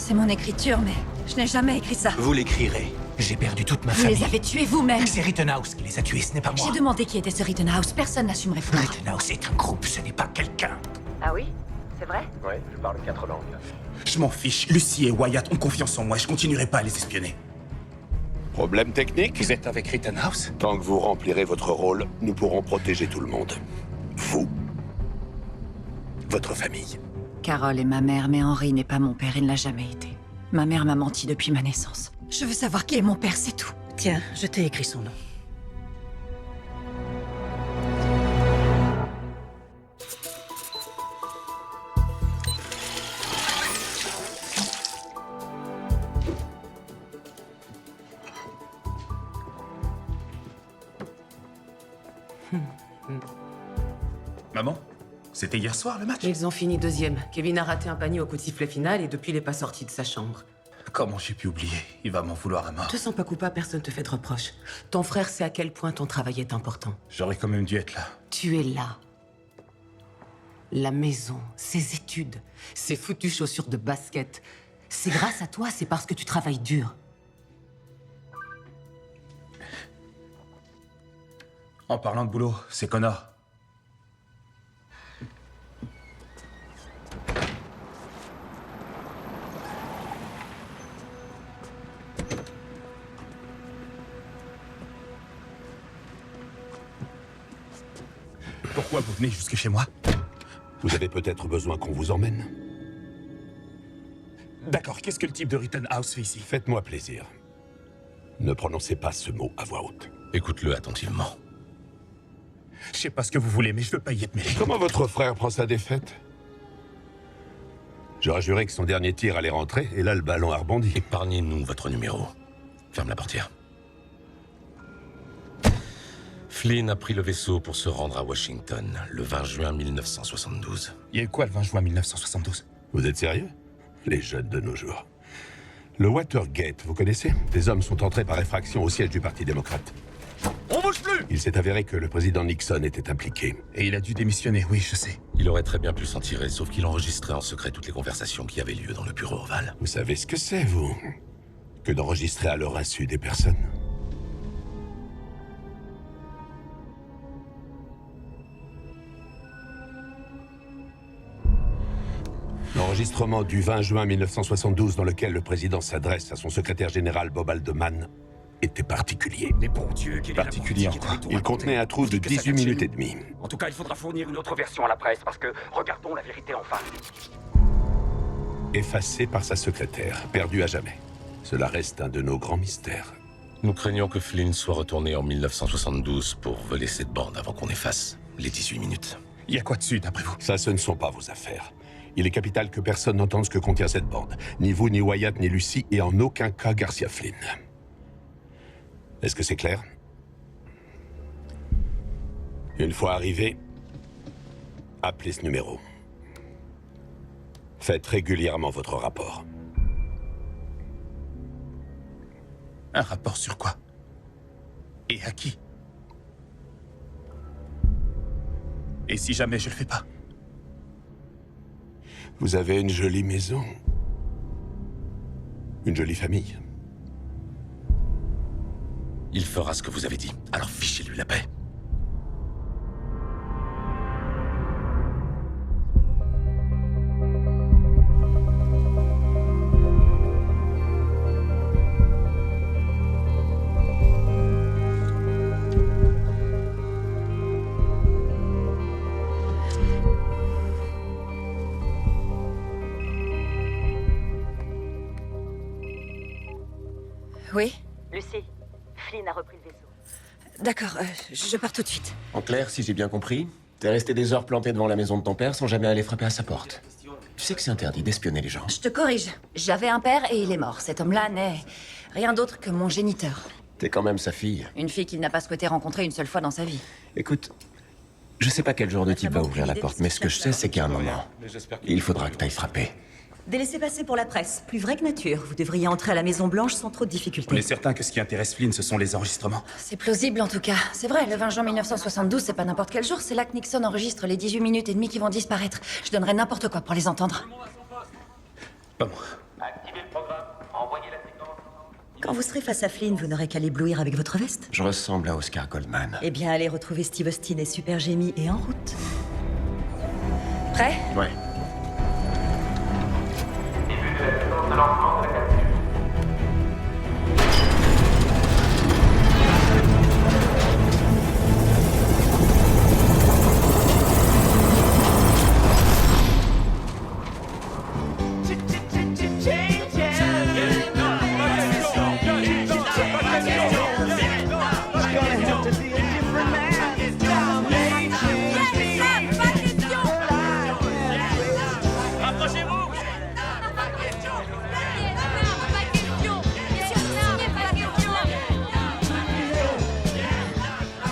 C'est mon écriture, mais je n'ai jamais écrit ça. Vous l'écrirez. J'ai perdu toute ma Vous famille. les avez tués vous-même. C'est Rittenhouse qui les a tués, ce n'est pas moi. J'ai demandé qui était ce Rittenhouse. Personne n'a su me répondre. Rittenhouse est un groupe, ce n'est pas quelqu'un. Ah oui? C'est vrai? Ouais, je parle 4 langues. Je m'en fiche. Lucie et Wyatt ont confiance en moi. Je continuerai pas à les espionner. Problème technique? Vous êtes avec Rittenhouse? Tant que vous remplirez votre rôle, nous pourrons protéger tout le monde. Vous. Votre famille. Carole est ma mère, mais Henry n'est pas mon père. Il ne l'a jamais été. Ma mère m'a menti depuis ma naissance. Je veux savoir qui est mon père, c'est tout. Tiens, je t'ai écrit son nom. Maman, c'était hier soir le match? Ils ont fini deuxième. Kevin a raté un panier au coup de sifflet final et depuis il est pas sorti de sa chambre. Comment j'ai pu oublier? Il va m'en vouloir à mort. Te sens pas coupable, personne te fait de reproches. Ton frère sait à quel point ton travail est important. J'aurais quand même dû être là. Tu es là. La maison, ses études, ses foutues chaussures de basket. C'est grâce à toi, c'est parce que tu travailles dur. En parlant de boulot, c'est Connor. Pourquoi vous venez jusque chez moi? Vous avez peut-être besoin qu'on vous emmène. D'accord, qu'est-ce que le type de Rittenhouse fait ici? Faites-moi plaisir. Ne prononcez pas ce mot à voix haute. Écoute-le attentivement. Je sais pas ce que vous voulez, mais je veux pas y être mêlé. Comment votre frère prend sa défaite? J'aurais juré que son dernier tir allait rentrer, et là le ballon a rebondi. Épargnez-nous votre numéro. Ferme la portière. Flynn a pris le vaisseau pour se rendre à Washington, le 20 juin 1972. Il y a eu quoi le 20 juin 1972? Vous êtes sérieux? Les jeunes de nos jours. Le Watergate, vous connaissez? Des hommes sont entrés par effraction au siège du Parti démocrate. On bouge plus! Il s'est avéré que le président Nixon était impliqué. Et il a dû démissionner, oui, je sais. Il aurait très bien pu s'en tirer, sauf qu'il enregistrait en secret toutes les conversations qui avaient lieu dans le bureau ovale. Vous savez ce que c'est, vous? Que d'enregistrer à leur insu des personnes? L'enregistrement du 20 juin 1972 dans lequel le président s'adresse à son secrétaire général Bob Haldeman était particulier. Mais bon Dieu, quel est Particulier en l'apprenti qui quoi? devait tout Il raconter? contenait un trou On de dit que ça 18 vient de chez minutes et nous. demie. En tout cas, il faudra fournir une autre version à la presse, parce que regardons la vérité en face. Effacé par sa secrétaire, perdu à jamais. Cela reste un de nos grands mystères. Nous craignons que Flynn soit retourné en 1972 pour voler cette bande avant qu'on efface les 18 minutes. Il y a quoi dessus, d'après vous? Ça, ce ne sont pas vos affaires. Il est capital que personne n'entende ce que contient cette bande. Ni vous, ni Wyatt, ni Lucie, et en aucun cas Garcia Flynn. Est-ce que c'est clair? Une fois arrivé, appelez ce numéro. Faites régulièrement votre rapport. Un rapport sur quoi? Et à qui? Et si jamais je le fais pas? Vous avez une jolie maison. Une jolie famille. Il fera ce que vous avez dit, alors fichez-lui la paix. Oui? Lucie, Flynn a repris le vaisseau. D'accord, je pars tout de suite. En clair, si j'ai bien compris, t'es resté des heures planté devant la maison de ton père sans jamais aller frapper à sa porte. Tu sais que c'est interdit d'espionner les gens. Je te corrige. J'avais un père et il est mort. Cet homme-là n'est rien d'autre que mon géniteur. T'es quand même sa fille. Une fille qu'il n'a pas souhaité rencontrer une seule fois dans sa vie. Écoute, je sais pas quel genre de type va ouvrir la porte, mais ce que je sais, c'est qu'à un moment, il faudra que t'ailles frapper. Des laissez-passer pour la presse, plus vrai que nature. Vous devriez entrer à la Maison Blanche sans trop de On difficultés. est certain que ce qui intéresse Flynn, ce sont les enregistrements. C'est plausible en tout cas. C'est vrai, le 20 juin 1972, c'est pas n'importe quel jour. C'est là que Nixon enregistre les 18 minutes et demie qui vont disparaître. Je donnerais n'importe quoi pour les entendre. Pas moi. Activez Quand vous serez face à Flynn, vous n'aurez qu'à l'éblouir avec votre veste. Je ressemble à Oscar Goldman. Eh bien, allez retrouver Steve Austin et Super Jamie et en route. Prêt? Ouais.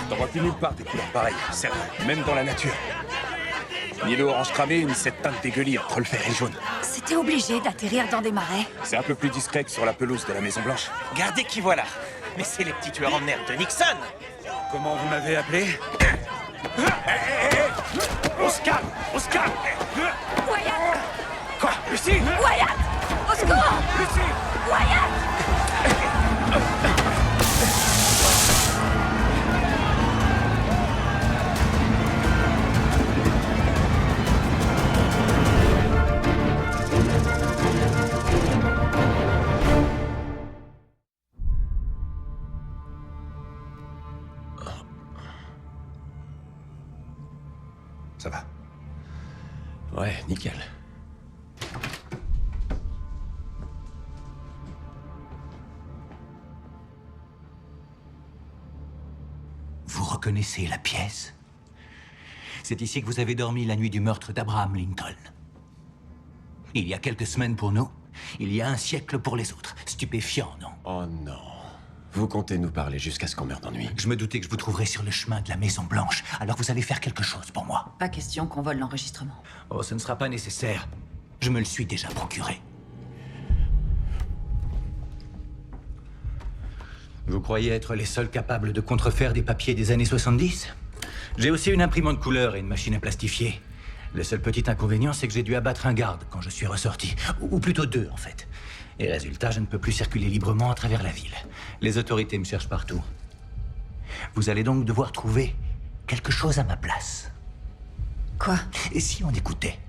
T'en vois plus nulle part des couleurs pareilles, sérieux, même dans la nature. Ni le orange cramé, ni cette teinte dégueulie entre le vert et le jaune. C'était obligé d'atterrir dans des marais. C'est un peu plus discret que sur la pelouse de la Maison Blanche. Regardez qui voilà. Mais c'est les petits tueurs en herbe de Nixon. Comment vous m'avez appelé? On se calme! On se calme! Wyatt! Quoi? Lucie! Wyatt! Au secours! Lucie! Wyatt! Ça va. Ouais, nickel. Vous reconnaissez la pièce? C'est ici que vous avez dormi la nuit du meurtre d'Abraham Lincoln. Il y a quelques semaines pour nous, il y a un siècle pour les autres. Stupéfiant, non? Oh non. Vous comptez nous parler jusqu'à ce qu'on meure d'ennui. Je me doutais que je vous trouverais sur le chemin de la Maison Blanche, alors vous allez faire quelque chose pour moi. Pas question qu'on vole l'enregistrement. Oh, ce ne sera pas nécessaire. Je me le suis déjà procuré. Vous croyez être les seuls capables de contrefaire des papiers des années 70? J'ai aussi une imprimante couleur et une machine à plastifier. Le seul petit inconvénient, c'est que j'ai dû abattre un garde quand je suis ressorti. Ou plutôt deux, en fait. Et résultat, je ne peux plus circuler librement à travers la ville. Les autorités me cherchent partout. Vous allez donc devoir trouver quelque chose à ma place. Quoi? Et si on écoutait?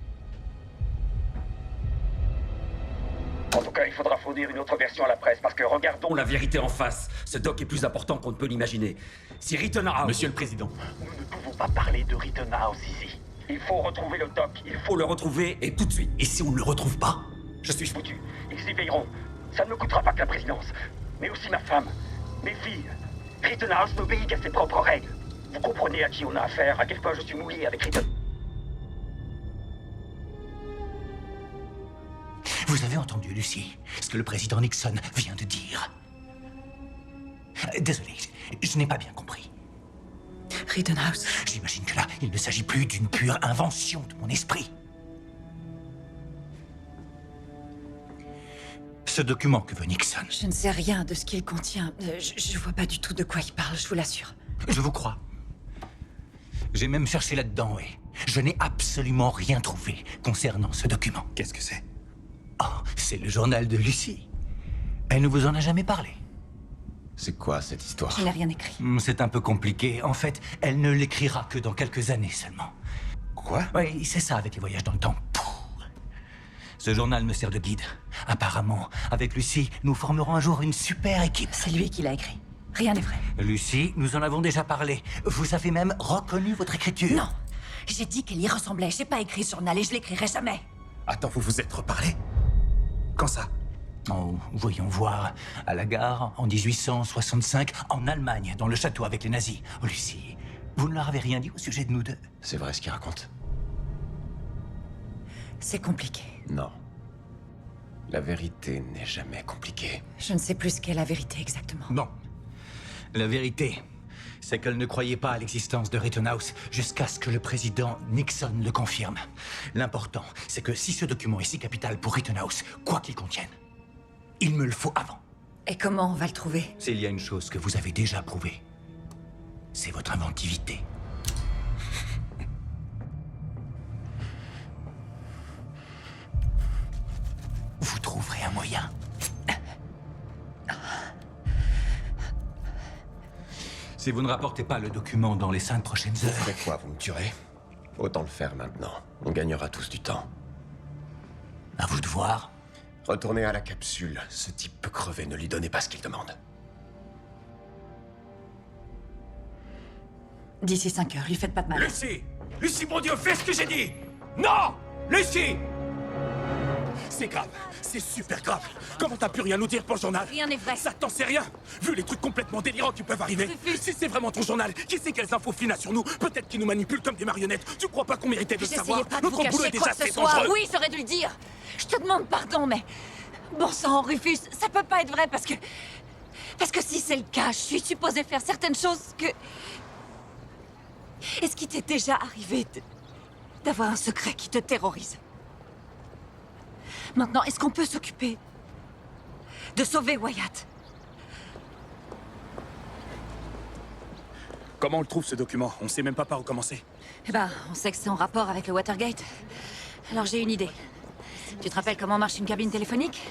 En tout cas, il faudra fournir une autre version à la presse, parce que regardons la vérité en face. Ce doc est plus important qu'on ne peut l'imaginer. Si Rittenhouse... Monsieur le Président. Nous ne pouvons pas parler de Rittenhouse ici. Il faut retrouver le doc. Il faut le retrouver, et tout de suite. Et si on ne le retrouve pas? Je suis foutu. Ils y veilleront. Ça ne me coûtera pas que la présidence, mais aussi ma femme, mes filles. Rittenhouse n'obéit qu'à ses propres règles. Vous comprenez à qui on a affaire, à quel point je suis mouillé avec Rittenhouse. Vous avez entendu, Lucie, ce que le président Nixon vient de dire? Désolé, je n'ai pas bien compris. Rittenhouse. J'imagine que là, il ne s'agit plus d'une pure invention de mon esprit. Ce document que veut Nixon, Je ne sais rien de ce qu'il contient. Je vois pas du tout de quoi il parle, je vous l'assure. je vous crois. J'ai même cherché là-dedans et je n'ai absolument rien trouvé concernant ce document. Qu'est-ce que c'est? Oh, c'est le journal de Lucie. Elle ne vous en a jamais parlé. C'est quoi cette histoire? Je n'ai rien écrit. C'est un peu compliqué. En fait, elle ne l'écrira que dans quelques années seulement. Quoi? Oui, c'est ça avec les voyages dans le temps. Pouh. Ce journal me sert de guide. Apparemment, avec Lucie, nous formerons un jour une super équipe. C'est lui qui l'a écrit. Rien n'est vrai. Lucie, nous en avons déjà parlé. Vous avez même reconnu votre écriture. Non. J'ai dit qu'elle y ressemblait. J'ai pas écrit ce journal et je l'écrirai jamais. Attends, vous vous êtes reparlé? Quand ça? Oh, voyons voir. À la gare, en 1865, en Allemagne, dans le château avec les nazis. Oh, Lucie, vous ne leur avez rien dit au sujet de nous deux? C'est vrai ce qu'il raconte? C'est compliqué. Non. La vérité n'est jamais compliquée. Je ne sais plus ce qu'est la vérité exactement. Bon. La vérité, c'est qu'elle ne croyait pas à l'existence de Rittenhouse jusqu'à ce que le président Nixon le confirme. L'important, c'est que si ce document est si capital pour Rittenhouse, quoi qu'il contienne, il me le faut avant. Et comment on va le trouver? S'il y a une chose que vous avez déjà prouvée, c'est votre inventivité. Vous trouverez un moyen. Si vous ne rapportez pas le document dans les 5 prochaines heures... Vous faites quoi, vous me tuerez? Autant le faire maintenant. On gagnera tous du temps. À vous de voir. Retournez à la capsule. Ce type peut crever, ne lui donnez pas ce qu'il demande. D'ici 5 heures, lui faites pas de mal. Lucie! Lucie, mon Dieu, fais ce que j'ai dit! Non! Lucie! C'est grave, c'est super grave. Comment t'as pu rien nous dire pour le journal? Rien n'est vrai. Ça t'en sait rien. Vu les trucs complètement délirants qui peuvent arriver. Si c'est vraiment ton journal, qui sait quelles infos Flynn a sur nous? Peut-être qu'il nous manipule comme des marionnettes. Tu crois pas qu'on méritait de le savoir? J'essayais pas de vous Notre boulot est cacher quoi déjà que ce assez soit. dangereux. Oui, j'aurais dû le dire. Je te demande pardon, mais... Bon sang, Rufus, ça peut pas être vrai parce que... Parce que si c'est le cas, je suis supposée faire certaines choses que... Est-ce qu'il t'est déjà arrivé d'avoir un secret qui te terrorise? Maintenant, est-ce qu'on peut s'occuper de sauver Wyatt? Comment on le trouve, ce document? On sait même pas par où commencer. Eh ben, on sait que c'est en rapport avec le Watergate. Alors j'ai une idée. Tu te rappelles comment marche une cabine téléphonique?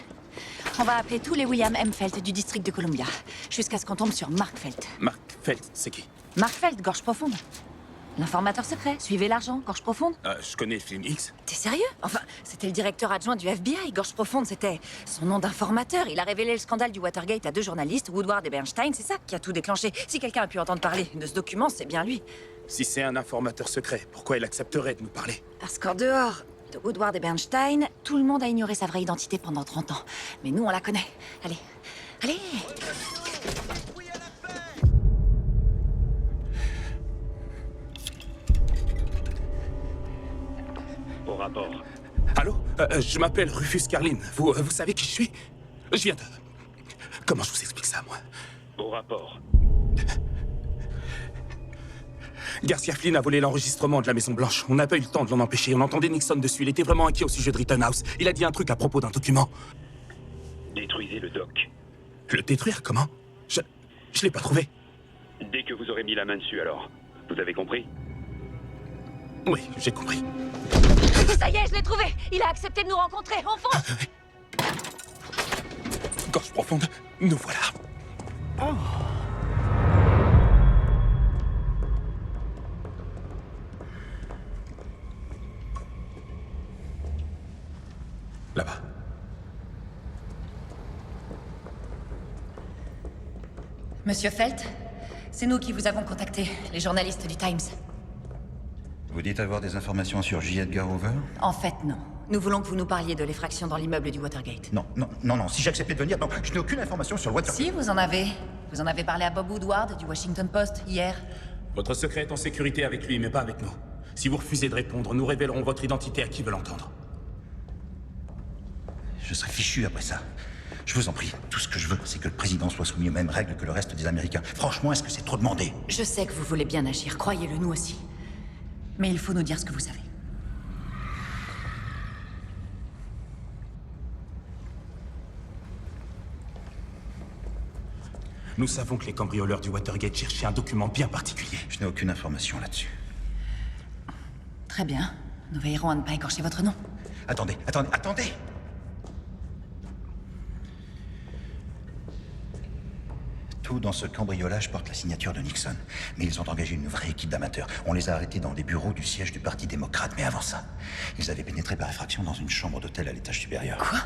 On va appeler tous les William M. Felt du district de Columbia, jusqu'à ce qu'on tombe sur Mark Felt. Mark Felt, c'est qui? Mark Felt, gorge profonde. L'informateur secret, suivez l'argent, gorge profonde. Je connais Flynn X. T'es sérieux? Enfin, c'était le directeur adjoint du FBI, gorge profonde, c'était son nom d'informateur. Il a révélé le scandale du Watergate à 2 journalistes, Woodward et Bernstein, c'est ça qui a tout déclenché. Si quelqu'un a pu entendre parler de ce document, c'est bien lui. Si c'est un informateur secret, pourquoi il accepterait de nous parler? Parce qu'en dehors de Woodward et Bernstein, tout le monde a ignoré sa vraie identité pendant 30 ans. Mais nous, on la connaît. Allez, allez! Au rapport. Allô? Je m'appelle Rufus Carlin. Vous savez qui je suis? Je viens de... Comment je vous explique ça, moi? Au rapport. Garcia Flynn a volé l'enregistrement de la Maison Blanche. On n'a pas eu le temps de l'en empêcher. On entendait Nixon dessus. Il était vraiment inquiet au sujet de Rittenhouse. Il a dit un truc à propos d'un document. Détruisez le doc. Le détruire, comment? Je l'ai pas trouvé. Dès que vous aurez mis la main dessus, alors. Vous avez compris? Oui, j'ai compris. Ça y est, je l'ai trouvé! Il a accepté de nous rencontrer, on fonce! Gorge profonde, nous voilà. Là-bas. Monsieur Felt, c'est nous qui vous avons contacté, les journalistes du Times. Vous dites avoir des informations sur J. Edgar Hoover? En fait, non. Nous voulons que vous nous parliez de l'effraction dans l'immeuble du Watergate. Non, si j'acceptais de venir, non, je n'ai aucune information sur le Watergate. Si, vous en avez. Vous en avez parlé à Bob Woodward du Washington Post hier. Votre secret est en sécurité avec lui, mais pas avec nous. Si vous refusez de répondre, nous révélerons votre identité à qui veut l'entendre. Je serai fichu après ça. Je vous en prie, tout ce que je veux, c'est que le président soit soumis aux mêmes règles que le reste des Américains. Franchement, est-ce que c'est trop demandé? Je sais que vous voulez bien agir, croyez-le, nous aussi. Mais il faut nous dire ce que vous savez. Nous savons que les cambrioleurs du Watergate cherchaient un document bien particulier. Je n'ai aucune information là-dessus. Très bien. Nous veillerons à ne pas écorcher votre nom. Attendez! Tout dans ce cambriolage porte la signature de Nixon. Mais ils ont engagé une vraie équipe d'amateurs. On les a arrêtés dans des bureaux du siège du Parti démocrate. Mais avant ça, ils avaient pénétré par effraction dans une chambre d'hôtel à l'étage supérieur. Quoi?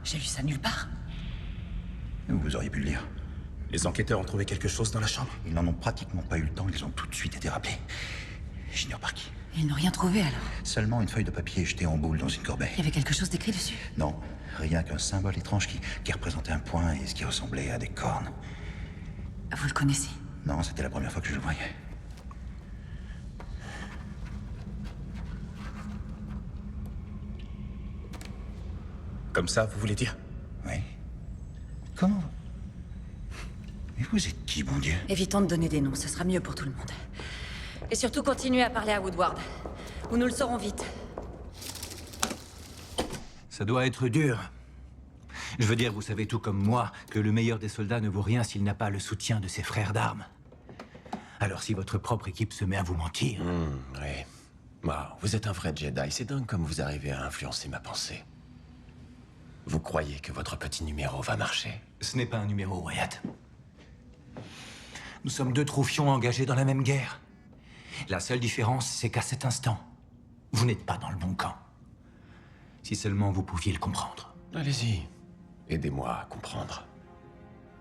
J'ai lu ça nulle part. Vous auriez pu le lire. Les enquêteurs ont trouvé quelque chose dans la chambre? Ils n'en ont pratiquement pas eu le temps. Ils ont tout de suite été rappelés. J'ignore par qui. Ils n'ont rien trouvé alors? Seulement une feuille de papier jetée en boule dans une corbeille. Il y avait quelque chose d'écrit dessus? Non, rien qu'un symbole étrange qui représentait un point et ce qui ressemblait à des cornes. Vous le connaissez? Non, c'était la première fois que je le voyais. Comme ça, vous voulez dire? Oui. Comment? Mais vous êtes qui, bon Dieu? Évitons de donner des noms, ce sera mieux pour tout le monde. Et surtout, continuez à parler à Woodward. Ou nous le saurons vite. Ça doit être dur. Je veux dire, vous savez tout comme moi que le meilleur des soldats ne vaut rien s'il n'a pas le soutien de ses frères d'armes. Alors si votre propre équipe se met à vous mentir... Oui. Wow, vous êtes un vrai Jedi. C'est dingue comme vous arrivez à influencer ma pensée. Vous croyez que votre petit numéro va marcher? Ce n'est pas un numéro, Wyatt. Nous sommes deux troufions engagés dans la même guerre. La seule différence, c'est qu'à cet instant, vous n'êtes pas dans le bon camp. Si seulement vous pouviez le comprendre. Allez-y, aidez-moi à comprendre.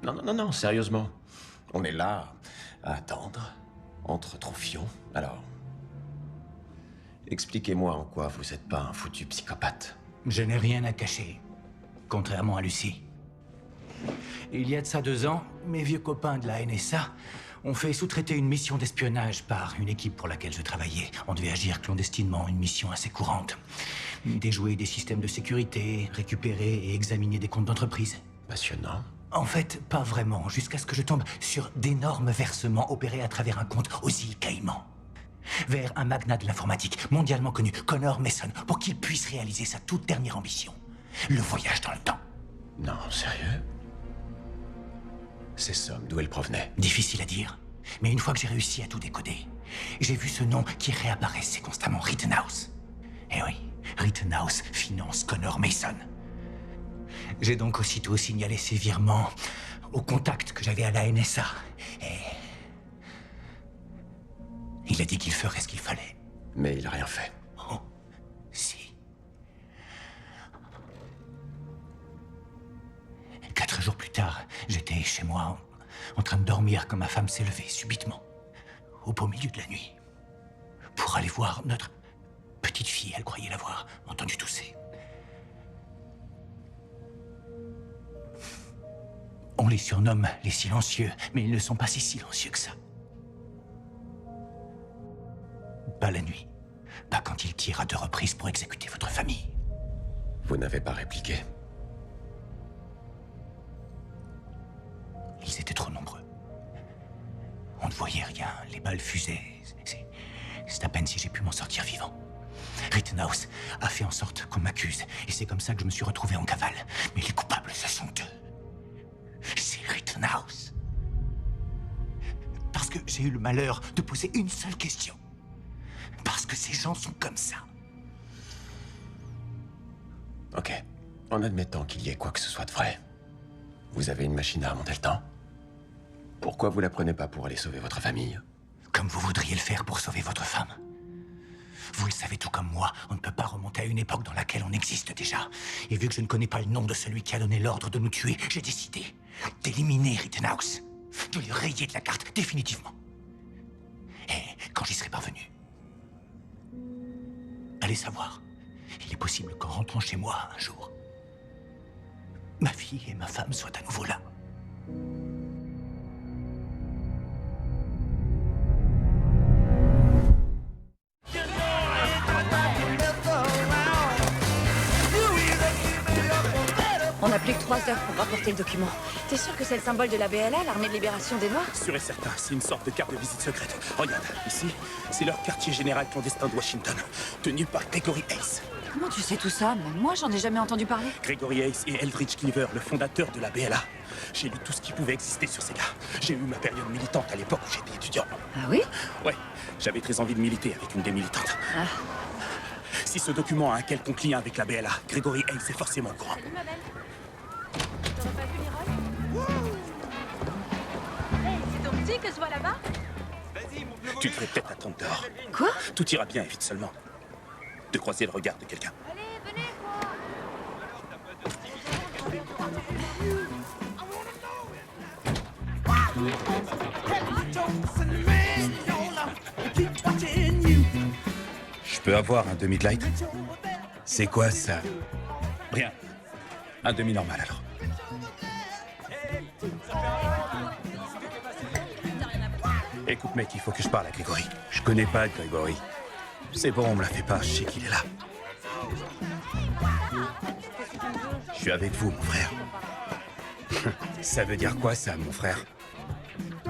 Non, sérieusement. On est là, à attendre, entre troufions. Alors, expliquez-moi en quoi vous n'êtes pas un foutu psychopathe. Je n'ai rien à cacher, contrairement à Lucie. Il y a de ça 2 ans, mes vieux copains de la NSA ont fait sous-traiter une mission d'espionnage par une équipe pour laquelle je travaillais. On devait agir clandestinement, une mission assez courante. Déjouer des systèmes de sécurité, récupérer et examiner des comptes d'entreprise. Passionnant. En fait, pas vraiment, jusqu'à ce que je tombe sur d'énormes versements opérés à travers un compte aux îles Caïmans. Vers un magnat de l'informatique mondialement connu, Connor Mason, pour qu'il puisse réaliser sa toute dernière ambition. Le voyage dans le temps. Non, sérieux? Ces sommes, d'où elles provenaient? Difficile à dire, mais une fois que j'ai réussi à tout décoder, j'ai vu ce nom qui réapparaissait constamment, Rittenhouse. Eh oui, Rittenhouse finance Connor Mason. J'ai donc aussitôt signalé ces virements au contact que j'avais à la NSA. Et il a dit qu'il ferait ce qu'il fallait. Mais il n'a rien fait. Oh, si. 4 jours plus tard, j'étais chez moi, en train de dormir quand ma femme s'est levée subitement, au beau milieu de la nuit, pour aller voir notre petite fille. Elle croyait l'avoir entendu tousser. On les surnomme les silencieux, mais ils ne sont pas si silencieux que ça. Pas la nuit. Pas quand ils tirent à 2 reprises pour exécuter votre famille. Vous n'avez pas répliqué. Ils étaient trop nombreux. On ne voyait rien, les balles fusaient. C'est à peine si j'ai pu m'en sortir vivant. Rittenhouse a fait en sorte qu'on m'accuse, et c'est comme ça que je me suis retrouvé en cavale. Mais les coupables, ce sont eux. C'est Rittenhouse. Parce que j'ai eu le malheur de poser une seule question. Parce que ces gens sont comme ça. Ok. En admettant qu'il y ait quoi que ce soit de vrai, vous avez une machine à remonter le temps? Pourquoi vous la prenez pas pour aller sauver votre famille? Comme vous voudriez le faire pour sauver votre femme. Vous le savez tout comme moi, on ne peut pas remonter à une époque dans laquelle on existe déjà. Et vu que je ne connais pas le nom de celui qui a donné l'ordre de nous tuer, j'ai décidé d'éliminer Rittenhouse, de le rayer de la carte définitivement. Et quand j'y serai parvenu, allez savoir, il est possible qu'en rentrant chez moi un jour, ma fille et ma femme soient à nouveau là. On n'a plus que 3 heures pour rapporter le document. T'es sûr que c'est le symbole de la BLA, l'armée de libération des Noirs? Sûr et certain, c'est une sorte de carte de visite secrète. Regarde, ici, c'est leur quartier général clandestin de Washington, tenu par Gregory Ace. Comment tu sais tout ça? Même moi, j'en ai jamais entendu parler. Gregory Ace et Eldridge Cleaver, le fondateur de la BLA. J'ai lu tout ce qui pouvait exister sur ces gars. J'ai eu ma période militante à l'époque où j'étais étudiant. Ah oui? Ouais, j'avais très envie de militer avec une des militantes. Ah. Si ce document a un quelconque lien avec la BLA, Gregory Ace est forcément au courant. Hey, c'est ton petit que je vois là-bas? Tu devrais peut-être attendre dehors. Quoi? Tout ira bien, évite seulement de croiser le regard de quelqu'un. Allez, venez, quoi! Je peux avoir un demi-light? C'est quoi ça? Rien. Un demi normal alors. Écoute mec, il faut que je parle à Grégory. Je connais pas Grégory. C'est bon, on me la fait pas, je sais qu'il est là. Je suis avec vous, mon frère. Ça veut dire quoi ça, mon frère?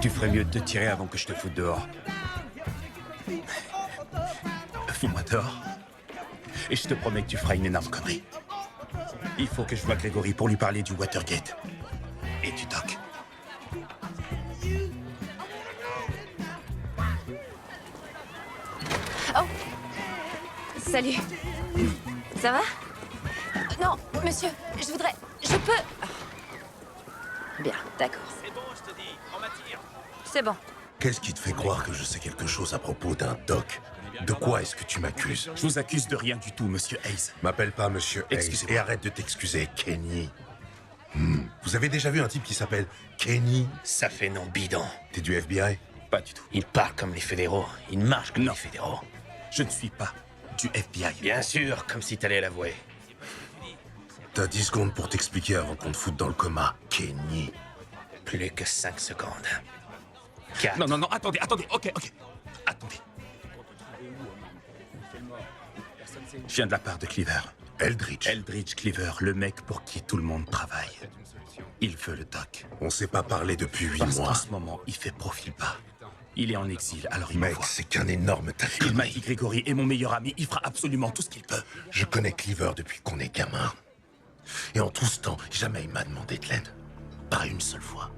Tu ferais mieux de te tirer avant que je te foute dehors. Fous-moi dehors. Et je te promets que tu feras une énorme connerie. Il faut que je voie Grégory pour lui parler du Watergate. Et du doc. Oh! Salut. Ça va? Non, monsieur, je voudrais... Je peux... Bien, d'accord. C'est bon, je te dis. On m'attire. C'est bon. Qu'est-ce qui te fait croire que je sais quelque chose à propos d'un doc? De quoi est-ce que tu m'accuses? Je vous accuse de rien du tout, monsieur Hayes. M'appelle pas Monsieur Hayes Excusez-moi. et arrête de t'excuser, Kenny. Vous avez déjà vu un type qui s'appelle Kenny? Ça fait non bidon. T'es du FBI? Pas du tout. Il parle comme les fédéraux. Il marche comme Non. les fédéraux. Je ne suis pas du FBI. Bien sûr, comme si t'allais l'avouer. T'as 10 secondes pour t'expliquer avant qu'on te foute dans le coma, Kenny. Plus que 5 secondes. 4. Non, attendez, ok. Attendez. Je viens de la part de Cleaver. Eldridge. Eldridge Cleaver, le mec pour qui tout le monde travaille. Il veut le doc. On s'est pas parlé depuis 8 Parce mois. qu'en ce moment, il fait profil bas. Il est en exil, alors il Mec, m'envoie. c'est qu'un énorme tas de Il m'a conneries. dit Grégory est mon meilleur ami, il fera absolument tout ce qu'il peut. Je connais Cleaver depuis qu'on est gamin. Et en tout ce temps, jamais il m'a demandé de l'aide. Pas une seule fois.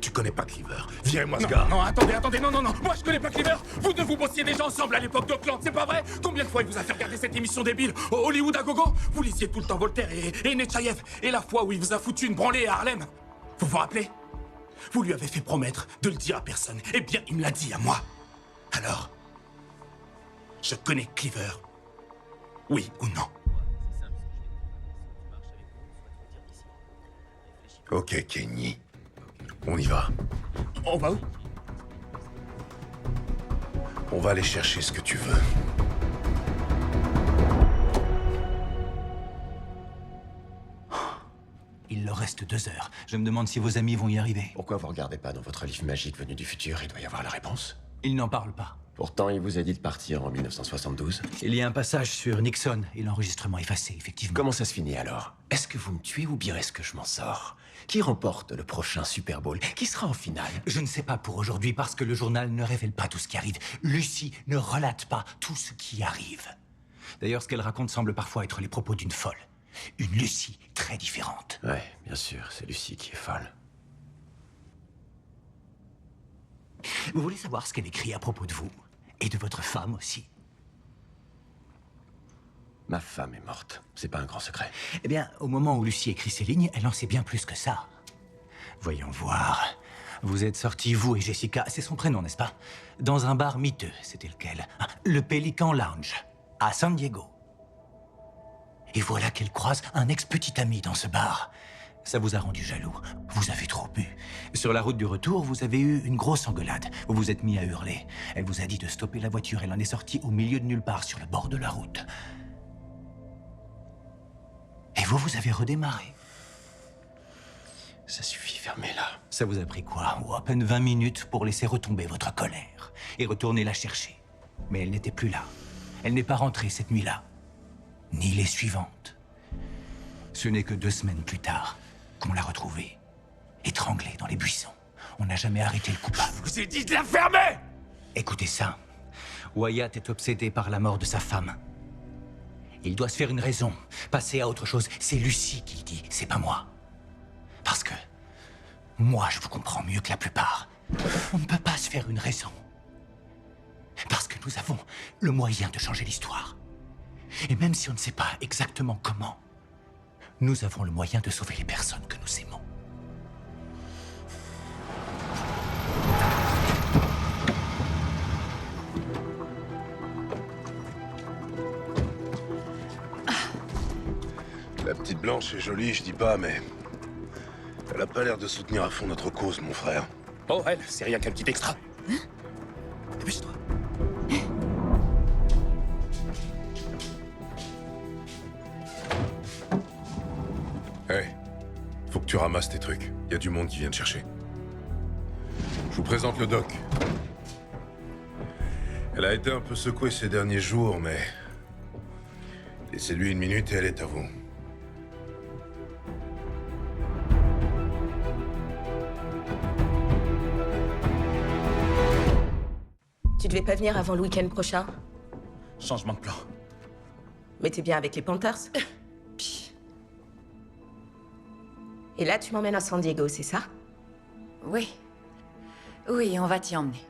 Tu connais pas Cleaver. Viens-moi ce gars. Non, attendez, non. Moi, je connais pas Cleaver. Vous deux, vous bossiez déjà ensemble à l'époque d'Oakland, c'est pas vrai? Combien de fois il vous a fait regarder cette émission débile au Hollywood à gogo? Vous lisiez tout le temps Voltaire et Nechayev. Et la fois où il vous a foutu une branlée à Harlem. Vous vous rappelez? Vous lui avez fait promettre de le dire à personne. Eh bien, il me l'a dit à moi. Alors, je connais Cleaver. Oui ou non? Ok, Kenny. On y va. On va où? On va aller chercher ce que tu veux. Il leur reste 2 heures. Je me demande si vos amis vont y arriver. Pourquoi vous regardez pas dans votre livre magique venu du futur? Il doit y avoir la réponse. Ils n'en parlent pas. Pourtant, il vous a dit de partir en 1972. Il y a un passage sur Nixon et l'enregistrement effacé, effectivement. Comment ça se finit alors? Est-ce que vous me tuez ou bien est-ce que je m'en sors? Qui remporte le prochain Super Bowl? Qui sera en finale? Je ne sais pas pour aujourd'hui parce que le journal ne révèle pas tout ce qui arrive. Lucie ne relate pas tout ce qui arrive. D'ailleurs, ce qu'elle raconte semble parfois être les propos d'une folle. Une Lucie très différente. Ouais, bien sûr, c'est Lucie qui est folle. Vous voulez savoir ce qu'elle écrit à propos de vous? Et de votre femme aussi? Ma femme est morte. C'est pas un grand secret. Eh bien, au moment où Lucie écrit ces lignes, elle en sait bien plus que ça. Voyons voir. Vous êtes sortis, vous et Jessica, c'est son prénom, n'est-ce pas? Dans un bar miteux, c'était lequel? Ah, le Pelican Lounge, à San Diego. Et voilà qu'elle croise un ex-petit ami dans ce bar. Ça vous a rendu jaloux. Vous avez trop bu. Sur la route du retour, vous avez eu une grosse engueulade. Vous vous êtes mis à hurler. Elle vous a dit de stopper la voiture. Elle en est sortie au milieu de nulle part, sur le bord de la route. Et vous avez redémarré. Ça suffit, fermez-la. Ça vous a pris quoi? À peine 20 minutes pour laisser retomber votre colère et retourner la chercher. Mais elle n'était plus là. Elle n'est pas rentrée cette nuit-là. Ni les suivantes. Ce n'est que 2 semaines plus tard qu'on l'a retrouvée, étranglée dans les buissons. On n'a jamais arrêté le coupable. Je vous ai dit de la fermer! Écoutez ça. Wyatt est obsédé par la mort de sa femme. Il doit se faire une raison, passer à autre chose. C'est Lucie qui le dit, c'est pas moi. Parce que moi, je vous comprends mieux que la plupart. On ne peut pas se faire une raison. Parce que nous avons le moyen de changer l'histoire. Et même si on ne sait pas exactement comment, nous avons le moyen de sauver les personnes que nous aimons. La petite Blanche est jolie, je dis pas, mais... Elle a pas l'air de soutenir à fond notre cause, mon frère. Oh, elle, c'est rien qu'un petit extra. Dépêche-toi. Hey, faut que tu ramasses tes trucs. Y a du monde qui vient te chercher. Je vous présente le doc. Elle a été un peu secouée ces derniers jours, mais... Laissez-lui 1 minute et elle est à vous. Tu devais pas venir avant le week-end prochain? Changement de plan. Mais t'es bien avec les Panthers? Et là, tu m'emmènes à San Diego, c'est ça? Oui. Oui, on va t'y emmener.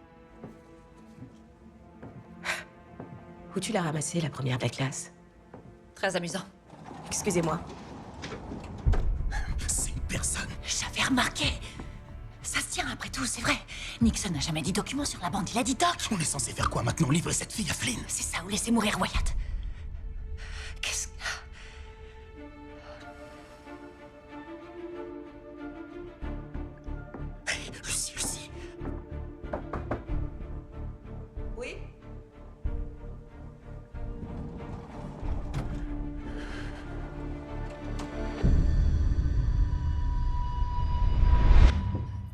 Où tu l'as ramassé, la première de la classe? Très amusant. Excusez-moi. C'est une personne. J'avais remarqué. Ça se tient après tout, c'est vrai. Nixon n'a jamais dit document sur la bande, il a dit doc. On est censé faire quoi maintenant? Livrer cette fille à Flynn? C'est ça, ou laisser mourir Wyatt. Qu'est-ce... Hey, Lucie. Oui?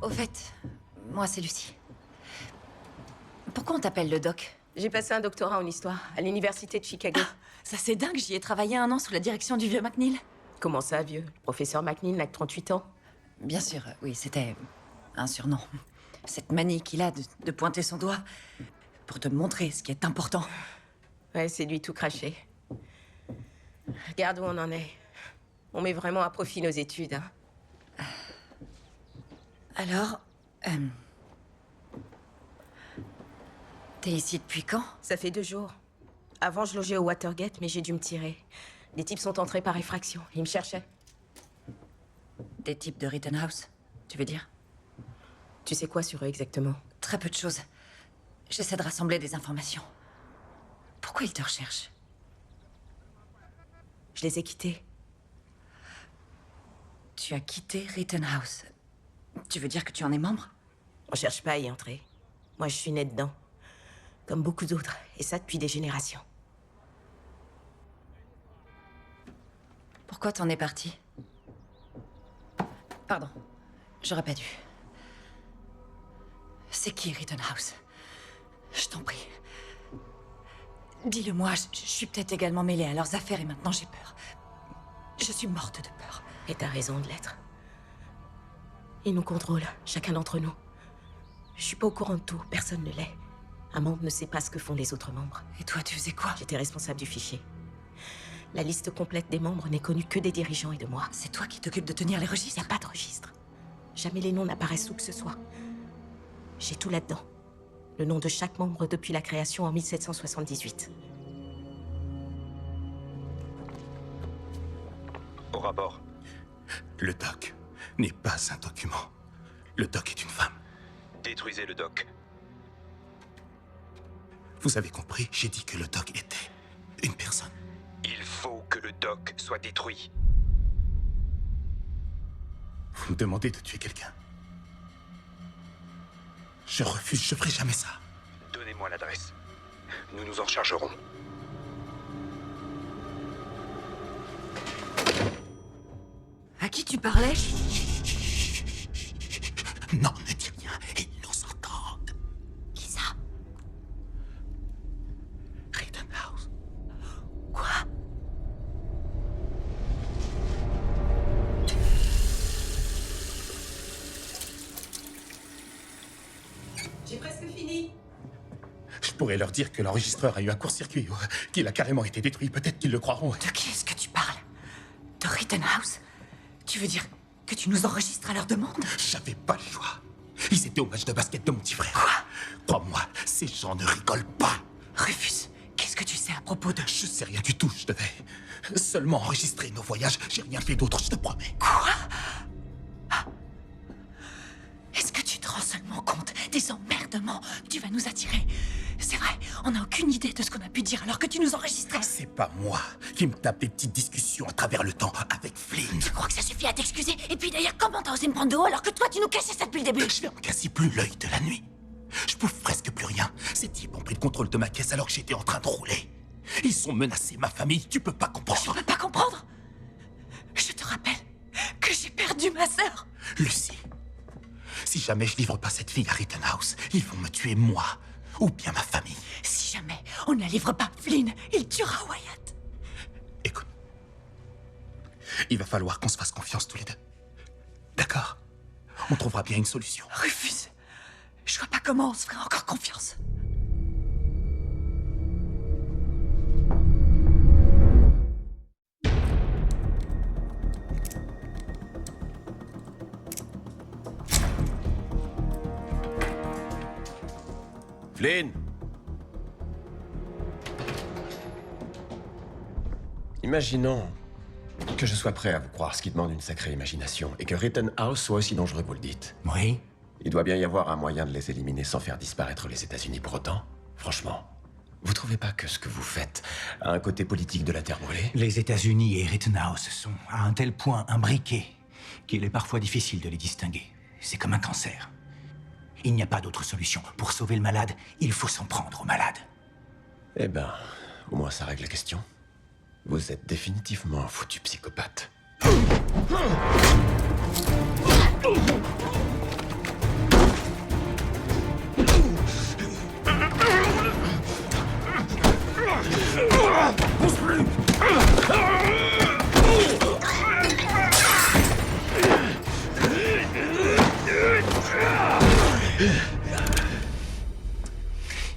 Au fait, moi c'est Lucie. Pourquoi on t'appelle le doc? J'ai passé un doctorat en histoire à l'université de Chicago. Ah, ça c'est dingue, j'y ai travaillé 1 an sous la direction du vieux McNeil. Comment ça, vieux? Le professeur McNeil n'a que 38 ans. Bien sûr, oui, c'était un surnom. Cette manie qu'il a de pointer son doigt pour te montrer ce qui est important. Ouais, c'est lui tout craché. Regarde où on en est. On met vraiment à profit nos études, hein. Alors, t'es ici depuis quand? Ça fait 2 jours. Avant, je logeais au Watergate, mais j'ai dû me tirer. Des types sont entrés par effraction. Ils me cherchaient. Des types de Rittenhouse, tu veux dire? Tu sais quoi sur eux exactement? Très peu de choses. J'essaie de rassembler des informations. Pourquoi ils te recherchent? Je les ai quittés. Tu as quitté Rittenhouse. Tu veux dire que tu en es membre? On cherche pas à y entrer. Moi, je suis née dedans. Comme beaucoup d'autres. Et ça depuis des générations. Pourquoi t'en es parti? Pardon, j'aurais pas dû. C'est qui Rittenhouse? Je t'en prie. Dis-le-moi, je suis peut-être également mêlée à leurs affaires et maintenant j'ai peur. Je suis morte de peur. Et t'as raison de l'être. Ils nous contrôlent, chacun d'entre nous. Je suis pas au courant de tout, personne ne l'est. Un membre ne sait pas ce que font les autres membres. Et toi, tu faisais quoi? J'étais responsable du fichier. La liste complète des membres n'est connue que des dirigeants et de moi. C'est toi qui t'occupes de tenir les registres? Y a pas de registre. Jamais les noms n'apparaissent où que ce soit. J'ai tout là-dedans. Le nom de chaque membre depuis la création en 1778. Au rapport. Le doc n'est pas un document. Le doc est une femme. Détruisez le doc. Vous avez compris, j'ai dit que le doc était une personne. Il faut que le doc soit détruit. Vous me demandez de tuer quelqu'un. Je refuse, je ferai jamais ça. Donnez-moi l'adresse. Nous nous en chargerons. À qui tu parlais? Non, ne dis rien, ils nous entendent. Qui ça? Rittenhouse. Quoi? J'ai presque fini. Je pourrais leur dire que l'enregistreur a eu un court-circuit, ou qu'il a carrément été détruit. Peut-être qu'ils le croiront. De qui est-ce que tu parles? De Rittenhouse? Tu veux dire que tu nous enregistres à leur demande? J'avais pas le choix. Ils étaient au match de basket de mon petit frère. Quoi? Crois-moi, ces gens ne rigolent pas. Rufus, qu'est-ce que tu sais à propos de... Je sais rien du tout, je devais seulement enregistrer nos voyages. J'ai rien fait d'autre, je te promets. Quoi? Est-ce que tu te rends seulement compte des emmerdements que tu vas nous attirer? C'est vrai, on n'a aucune idée de ce qu'on a pu dire alors que tu nous enregistrais. C'est pas moi qui me tape des petites discussions à travers le temps avec Flynn. Tu crois que ça suffit à t'excuser? Et puis d'ailleurs, comment t'as osé me prendre de haut alors que toi tu nous cachais ça depuis le début? Je ferme quasi plus l'œil de la nuit. Je bouffe presque plus rien. Ces types ont pris le contrôle de ma caisse alors que j'étais en train de rouler. Ils ont menacé ma famille, tu peux pas comprendre. Tu peux pas comprendre? Je te rappelle que j'ai perdu ma sœur. Lucie, si jamais je livre pas cette fille à Rittenhouse, ils vont me tuer moi, ou bien ma famille. Si jamais on ne la livre pas, Flynn, il tuera Wyatt. Écoute, il va falloir qu'on se fasse confiance tous les deux. D'accord? On trouvera bien une solution. Rufus, je vois pas comment on se ferait encore confiance. Flynn! Imaginons que je sois prêt à vous croire, ce qui demande une sacrée imagination, et que Rittenhouse soit aussi dangereux que vous le dites. Oui. Il doit bien y avoir un moyen de les éliminer sans faire disparaître les États-Unis pour autant. Franchement, vous trouvez pas que ce que vous faites a un côté politique de la terre brûlée? Les États-Unis et Rittenhouse sont à un tel point imbriqués qu'il est parfois difficile de les distinguer. C'est comme un cancer. Il n'y a pas d'autre solution. Pour sauver le malade, il faut s'en prendre au malade. Eh ben, au moins ça règle la question. Vous êtes définitivement un foutu psychopathe.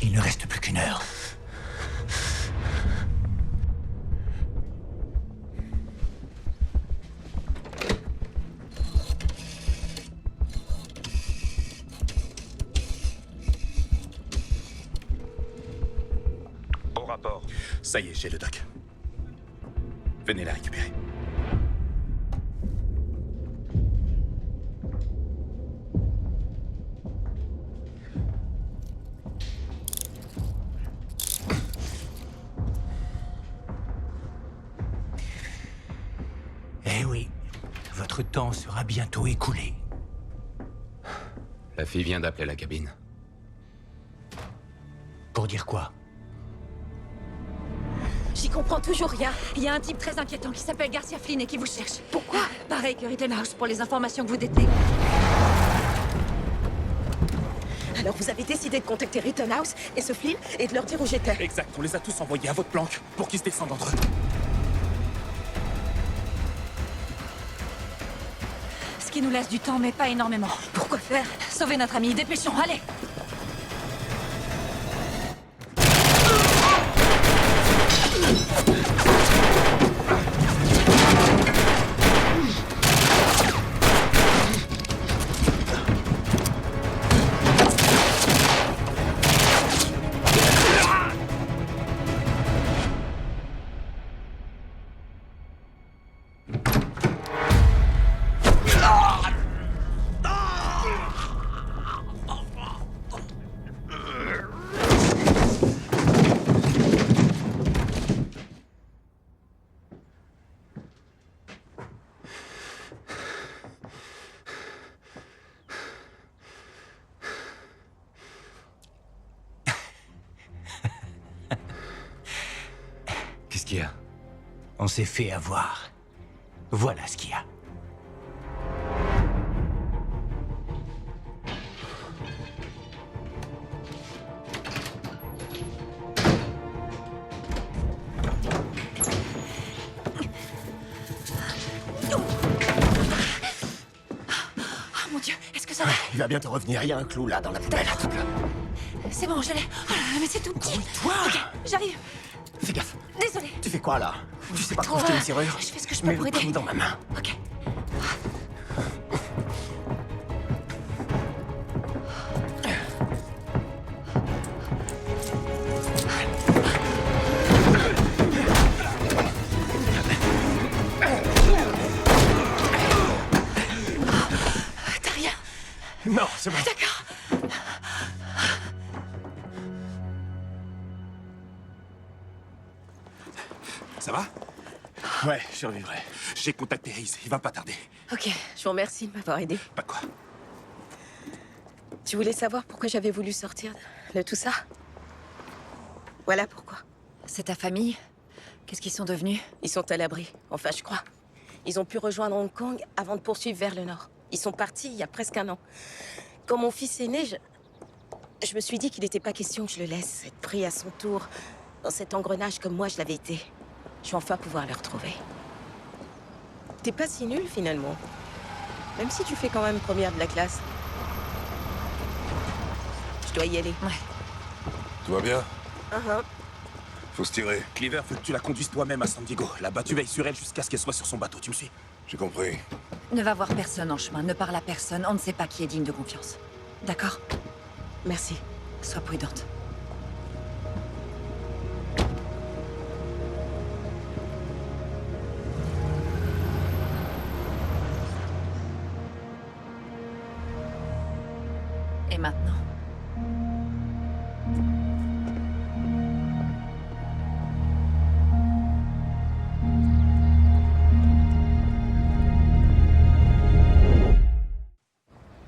Il ne reste plus qu'une heure. Au rapport. Ça y est, j'ai le doc. Venez la récupérer. Eh oui, votre temps sera bientôt écoulé. La fille vient d'appeler la cabine. Pour dire quoi? J'y comprends toujours rien. Il y a un type très inquiétant qui s'appelle Garcia Flynn et qui vous cherche. Pourquoi? Pareil que Rittenhouse pour les informations que vous détenez. Alors vous avez décidé de contacter Rittenhouse et ce Flynn et de leur dire où j'étais. Exact, on les a tous envoyés à votre planque pour qu'ils se descendent entre eux. Ce qui nous laisse du temps, mais pas énormément. Pourquoi faire? Sauver notre ami, dépêchons, allez! Qu'est-ce qu'il y a? On s'est fait avoir. Voilà ce qu'il y a. Oh mon Dieu, est-ce que ça va? Il va bientôt revenir, il y a un clou là dans la poubelle. C'est bon, je l'ai. Oh là là, mais c'est tout petit. Toi Ok, j'arrive. Fais gaffe. Désolée. Tu fais quoi là? Tu sais pas trop, crocheter une serrure? je fais ce que je peux Mets pour le aider. clou dans ma main. Ok. T'as rien? Non, c'est bon. D'accord. Ça va? Ouais, je survivrai. J'ai contacté Hayes, il va pas tarder. Ok, je vous remercie de m'avoir aidé. Pas de quoi. Tu voulais savoir pourquoi j'avais voulu sortir de tout ça? Voilà pourquoi. C'est ta famille? Qu'est-ce qu'ils sont devenus? Ils sont à l'abri, enfin je crois. Ils ont pu rejoindre Hong Kong avant de poursuivre vers le nord. Ils sont partis il y a presque un an. Quand mon fils est né, je me suis dit qu'il n'était pas question que je le laisse être pris à son tour dans cet engrenage comme moi je l'avais été. Je vais enfin pouvoir le retrouver. T'es pas si nul finalement. Même si tu fais quand même première de la classe. Je dois y aller. Ouais. Tout va bien? Uh-huh. Faut se tirer. Cleaver, faut que tu la conduises toi-même à San Diego. Là-bas, tu veilles sur elle jusqu'à ce qu'elle soit sur son bateau, tu me suis? J'ai compris. Ne va voir personne en chemin, ne parle à personne. On ne sait pas qui est digne de confiance. D'accord? Merci. Sois prudente. Et maintenant?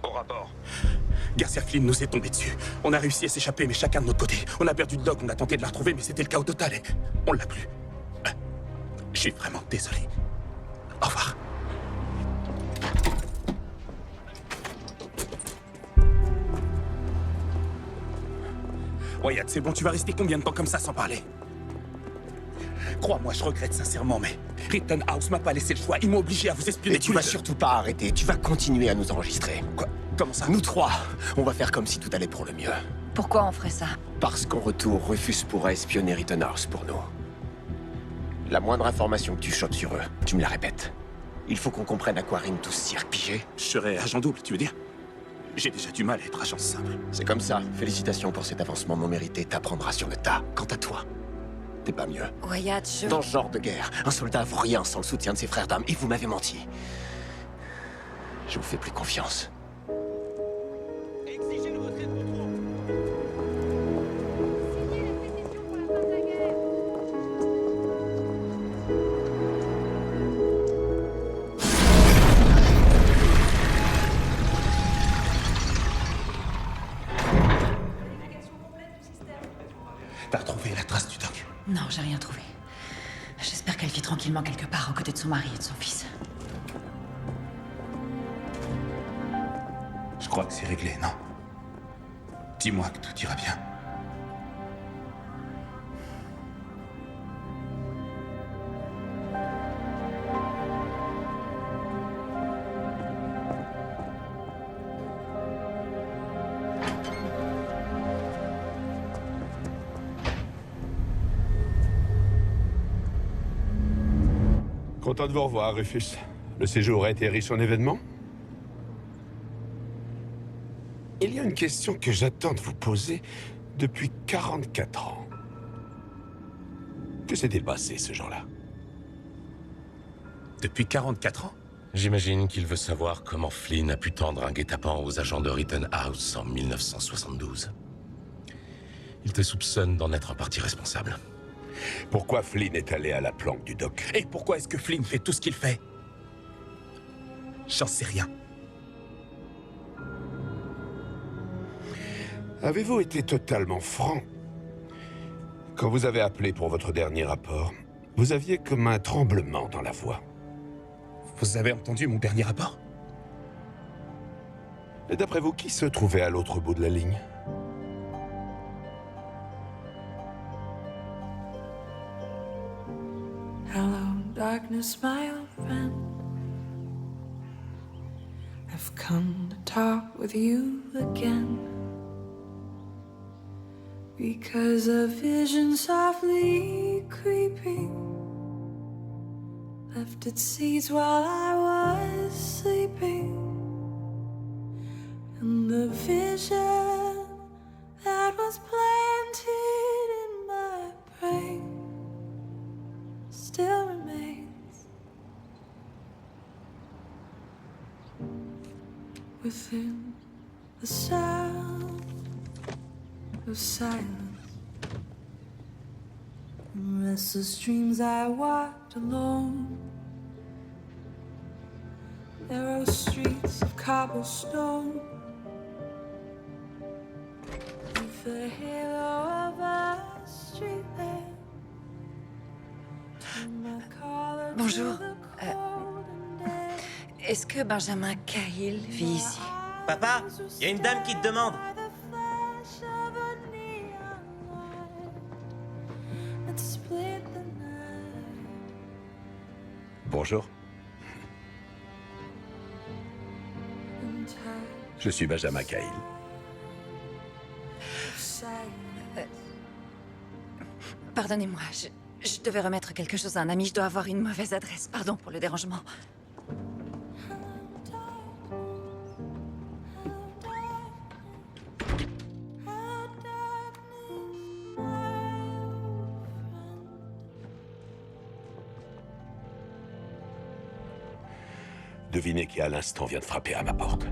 Au rapport. Garcia Flynn nous est tombé dessus. On a réussi à s'échapper, mais chacun de notre côté. On a perdu Doc, on a tenté de la retrouver, mais c'était le chaos total et on l'a plus. Je suis vraiment désolé. Au revoir. Wyatt, c'est bon, tu vas rester combien de temps comme ça sans parler? Crois-moi, je regrette sincèrement, mais Rittenhouse m'a pas laissé le choix. Il m'a obligé à vous espionner. Et tu vas surtout pas arrêter. Tu vas continuer à nous enregistrer. Quoi? Comment ça? Nous trois, on va faire comme si tout allait pour le mieux. Pourquoi on ferait ça? Parce qu'en retour, Rufus pourra espionner Rittenhouse pour nous. La moindre information que tu chopes sur eux, tu me la répètes. Il faut qu'on comprenne à quoi rime tout ce cirque, pigé. Je serai agent double, tu veux dire? J'ai déjà du mal à être agent simple. C'est comme ça. Félicitations pour cet avancement non mérité. T'apprendras sur le tas. Quant à toi, t'es pas mieux. Wyatt, je... Dans ce genre de guerre, un soldat vaut rien sans le soutien de ses frères d'armes. Et vous m'avez menti. Je vous fais plus confiance. Exigez le retrait de vos troupes. T'as retrouvé la trace du Doc? Non, j'ai rien trouvé. J'espère qu'elle vit tranquillement quelque part aux côtés de son mari et de son fils. Je crois que c'est réglé, non? Dis-moi que tout ira bien. Content de vous revoir, Rufus. Le séjour a été riche en événements? Il y a une question que j'attends de vous poser depuis 44 ans. Que s'est-il passé ce jour-là? Depuis 44 ans? J'imagine qu'il veut savoir comment Flynn a pu tendre un guet-apens aux agents de Rittenhouse en 1972. Il te soupçonne d'en être en partie responsable. Pourquoi Flynn est allé à la planque du Doc? Et pourquoi est-ce que Flynn fait tout ce qu'il fait? J'en sais rien. Avez-vous été totalement franc? Quand vous avez appelé pour votre dernier rapport, vous aviez comme un tremblement dans la voix. Vous avez entendu mon dernier rapport? Et d'après vous, qui se trouvait à l'autre bout de la ligne? Hello, darkness, my old friend. I've come to talk with you again. Because a vision softly creeping left its seeds while I was sleeping. And the vision that was planted in my brain still remains within the sound of silence. In restless dreams I walked alone. Narrow streets of cobblestone, with the halo of a street lamp. Bonjour. Est-ce que Benjamin Cahill vit ici? Papa, il y a une dame qui te demande. Bonjour. Je suis Benjamin Cahill. Pardonnez-moi, je devais remettre quelque chose à un ami. Je dois avoir une mauvaise adresse. Pardon pour le dérangement. Devinez qui à l'instant vient de frapper à ma porte.